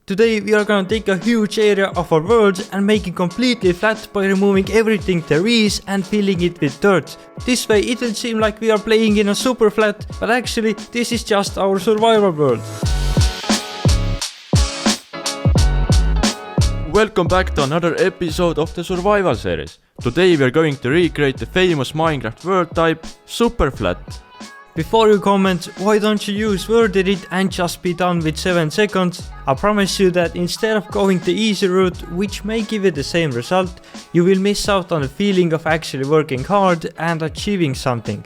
Today we are gonna take a huge area of our world and make it completely flat by removing everything there is and filling it with dirt. This way it will seem like we are playing in a Superflat, but actually this is just our survival world. Welcome back to another episode of the survival series. Today we are going to recreate the famous Minecraft world type, Superflat. Before you comment, why don't you use word edit and just be done with 7 seconds? I promise you that instead of going the easy route, which may give you the same result, you will miss out on the feeling of actually working hard and achieving something.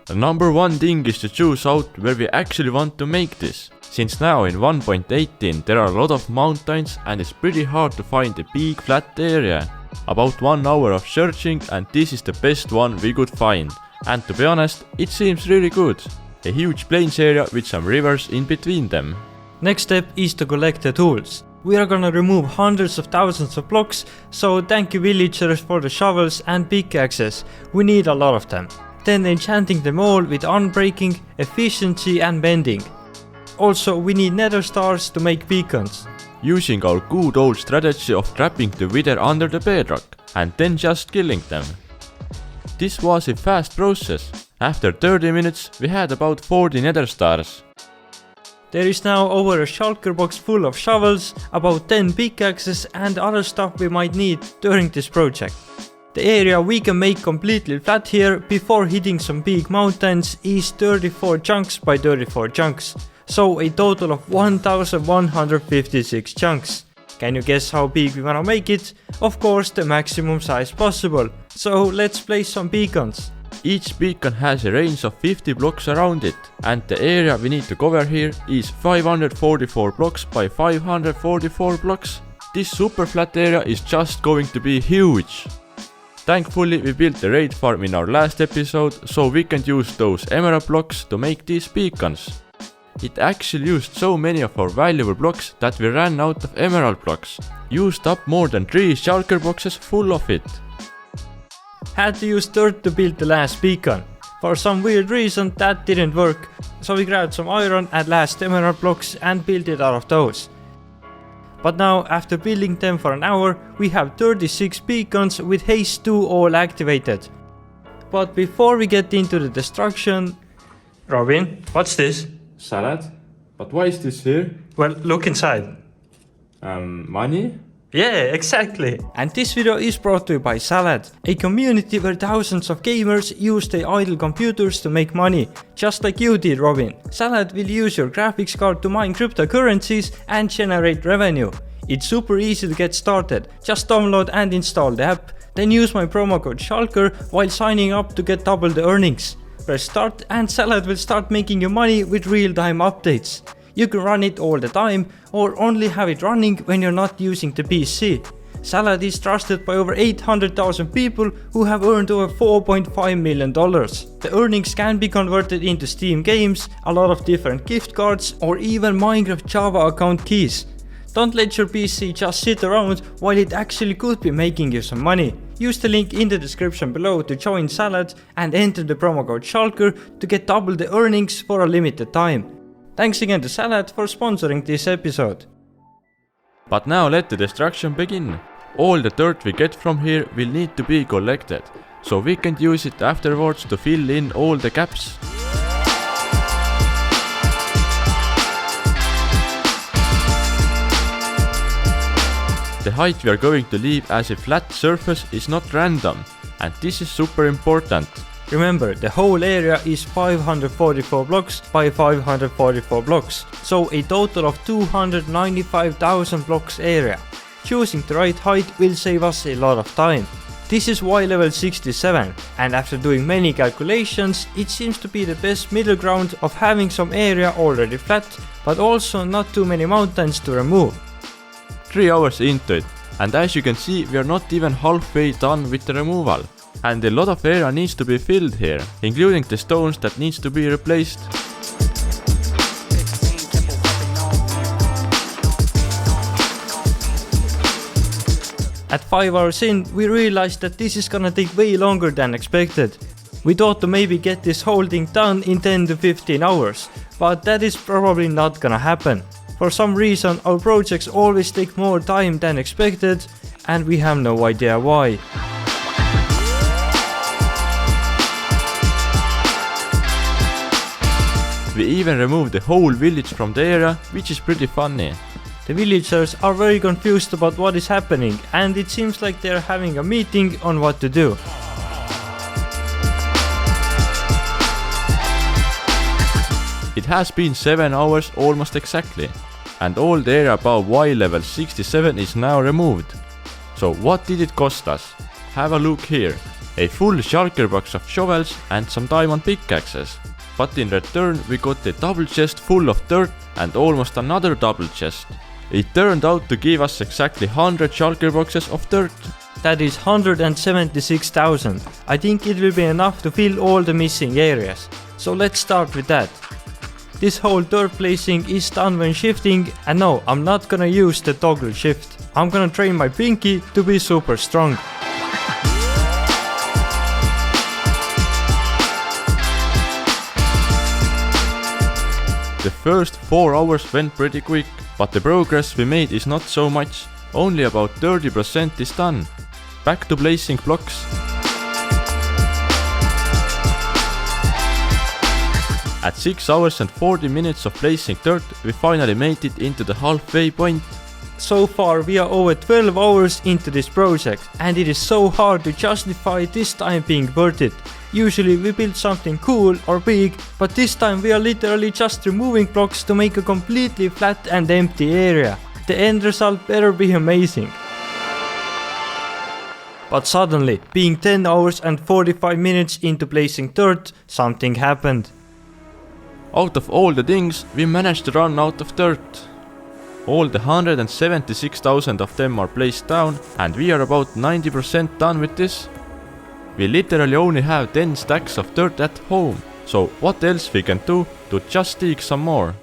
The number one thing is to choose out where we actually want to make this. Since now in 1.18 there are a lot of mountains and it's pretty hard to find a big flat area. About 1 hour of searching and this is the best one we could find. And to be honest, it seems really good. A huge plains area with some rivers in between them. Next step is to collect the tools. We are gonna remove hundreds of thousands of blocks, so thank you villagers for the shovels and pickaxes. We need a lot of them. Then enchanting them all with unbreaking, efficiency and bending. Also we need nether stars to make beacons. Using our good old strategy of trapping the wither under the bedrock and then just killing them. This was a fast process. After 30 minutes we had about 40 nether stars. There is now over a shulker box full of shovels, about 10 pickaxes and other stuff we might need during this project. The area we can make completely flat here before hitting some big mountains is 34 chunks by 34 chunks. So a total of 1156 chunks. Can you guess how big we wanna make it? Of course the maximum size possible. So let's place some beacons. Each beacon has a range of 50 blocks around it and the area we need to cover here is 544 blocks by 544 blocks. This super flat area is just going to be huge. Thankfully we built the raid farm in our last episode so we can use those emerald blocks to make these beacons. It actually used so many of our valuable blocks that we ran out of emerald blocks. Used up more than 3 shulker boxes full of it. Had to use dirt to build the last beacon. For some weird reason that didn't work, so we grabbed some iron and last emerald blocks and built it out of those. But now after building them for an hour, we have 36 beacons with haste 2 all activated. But before we get into the destruction... Robin, what's this? Salad? But why is this here? Well, look inside. Money? Yeah, exactly. And this video is brought to you by Salad, a community where thousands of gamers use their idle computers to make money, just like you did, Robin. Salad will use your graphics card to mine cryptocurrencies and generate revenue. It's super easy to get started. Just download and install the app, then use my promo code Shulker while signing up to get double the earnings. Press start and Salad will start making you money with real-time updates. You can run it all the time or only have it running when you're not using the PC. Salad is trusted by over 800,000 people who have earned over $4.5 million. The earnings can be converted into Steam games, a lot of different gift cards or even Minecraft Java account keys. Don't let your PC just sit around while it actually could be making you some money. Use the link in the description below to join Salad and enter the promo code Shulker to get double the earnings for a limited time. Thanks again to Salad for sponsoring this episode. But now let the destruction begin. All the dirt we get from here will need to be collected, so we can use it afterwards to fill in all the gaps. The height we are going to leave as a flat surface is not random, and this is super important. Remember, the whole area is 544 blocks by 544 blocks, so a total of 295,000 blocks area. Choosing the right height will save us a lot of time. This is Y level 67, and after doing many calculations, it seems to be the best middle ground of having some area already flat, but also not too many mountains to remove. 3 hours into it, and as you can see we are not even halfway done with the removal. And a lot of area needs to be filled here, including the stones that needs to be replaced. At 5 hours in, we realized that this is gonna take way longer than expected. We thought to maybe get this whole thing done in 10 to 15 hours, but that is probably not gonna happen. For some reason our projects always take more time than expected and we have no idea why. We even removed the whole village from the area, which is pretty funny. The villagers are very confused about what is happening and it seems like they are having a meeting on what to do. It has been 7 hours almost exactly, and all the area above Y level 67 is now removed. So what did it cost us? Have a look here. A full shulker box of shovels and some diamond pickaxes. But in return we got a double chest full of dirt and almost another double chest. It turned out to give us exactly 100 shulker boxes of dirt. That is 176,000. I think it will be enough to fill all the missing areas. So let's start with that. This whole dirt placing is done when shifting, and no, I'm not gonna use the toggle shift. I'm gonna train my pinky to be super strong. The first 4 hours went pretty quick, but the progress we made is not so much. Only about 30% is done. Back to placing blocks. At 6 hours and 40 minutes of placing dirt, we finally made it into the halfway point. So far we are over 12 hours into this project and it is so hard to justify this time being worth it. Usually we build something cool or big, but this time we are literally just removing blocks to make a completely flat and empty area. The end result better be amazing. But suddenly, being 10 hours and 45 minutes into placing dirt, something happened. Out of all the things, we managed to run out of dirt. All the 176,000 of them are placed down and we are about 90% done with this. We literally only have 10 stacks of dirt at home, so what else we can do to just dig some more?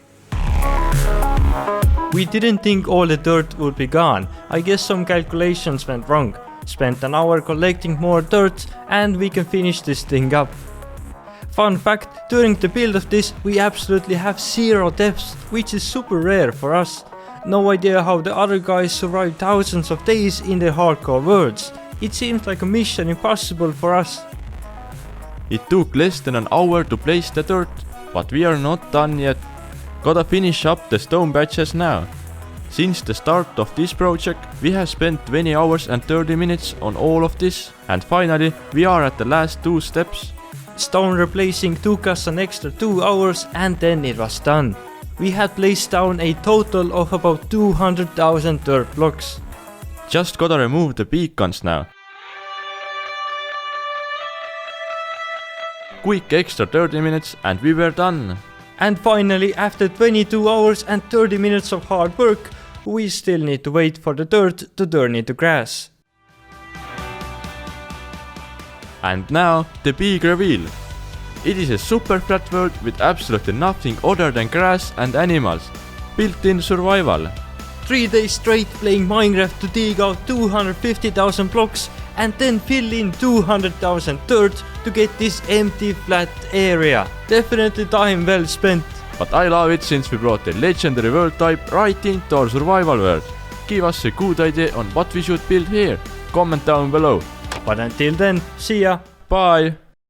We didn't think all the dirt would be gone. I guess some calculations went wrong. Spent an hour collecting more dirt and we can finish this thing up. Fun fact, during the build of this we absolutely have 0 deaths, which is super rare for us. No idea how the other guys survived thousands of days in their hardcore worlds. It seems like a mission impossible for us. It took less than an hour to place the dirt, but we are not done yet. Gotta finish up the stone batches now. Since the start of this project, we have spent 20 hours and 30 minutes on all of this, and finally we are at the last 2 steps. Stone replacing took us an extra 2 hours and then it was done. We had placed down a total of about 200,000 dirt blocks. Just gotta remove the beacons now. Quick extra 30 minutes and we were done. And finally, after 22 hours and 30 minutes of hard work, we still need to wait for the dirt to turn into grass. And now, the big reveal. It is a super flat world with absolutely nothing other than grass and animals. Built-in survival. 3 days straight playing Minecraft to dig out 250,000 blocks and then fill in 200,000 dirt to get this empty flat area. Definitely time well spent. But I love it since we brought the legendary world type right into our survival world. Give us a good idea on what we should build here. Comment down below. But until then, see ya. Bye.